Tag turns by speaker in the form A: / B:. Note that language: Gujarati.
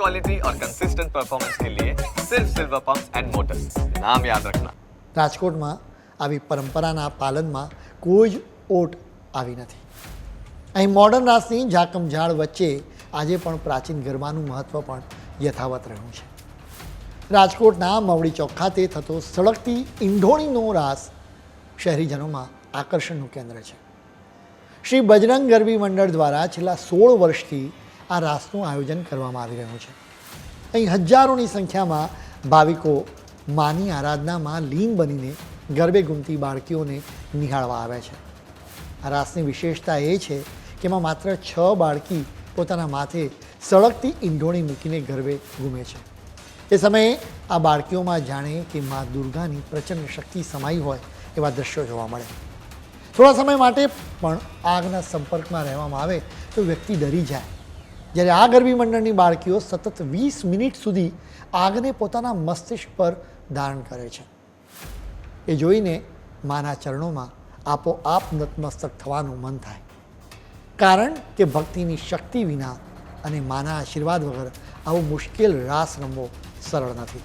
A: क्वालिटी और कंसिस्टेंट परफॉर्मेंस के लिए सिर्फ सिल्वर पंप्स एंड मोटर्स, नाम याद रखना।
B: રાજકોટમાં આવી પરંપરાના પાલનમાં કોઈ જ ઓટ આવી નથી. અહીં મોડર્ન રાસની ઝાકમઝાળ વચ્ચે આજે પણ પ્રાચીન ગરબાનું મહત્ત્વ પણ યથાવત રહ્યું છે. રાજકોટના મવડી ચોક ખાતે થતો સળગતી ઈંઢોણીનો રાસ શહેરીજનોમાં આકર્ષણનું કેન્દ્ર છે. શ્રી બજરંગ ગરબી મંડળ દ્વારા છેલ્લા 16 વર્ષથી આ રાસનું આયોજન કરવામાં આવી રહ્યું છે. અહીં હજારોની સંખ્યામાં ભાવિકો માની આરાધનામાં લીન બનીને ગરબે ઘૂમતી બાળકીઓને નિહાળવા આવે છે. આ રાસની વિશેષતા એ છે કે એમાં માત્ર 6 બાળકી પોતાના માથે સળગતી ઈંઢોણી મૂકીને ગરબે ઘૂમે છે. એ સમયે આ બાળકીઓમાં જાણે કે મા દુર્ગાની પ્રચંડ શક્તિ સમાઈ હોય એવા દ્રશ્યો જોવા મળે. થોડા સમય માટે પણ આગના સંપર્કમાં રહેવામાં આવે તો વ્યક્તિ ડરી જાય. જ્યારે આ ગરબી મંડળની બાળકીઓ સતત 20 મિનિટ સુધી આગને પોતાના મસ્તિષ્ક પર ધારણ કરે છે. એ જોઈને માના ચરણોમાં આપોઆપ નતમસ્તક થવાનું મન થાય. કારણ કે ભક્તિની શક્તિ વિના અને માના આશીર્વાદ વગર આવો મુશ્કેલ રાસ રમવો સરળ નથી.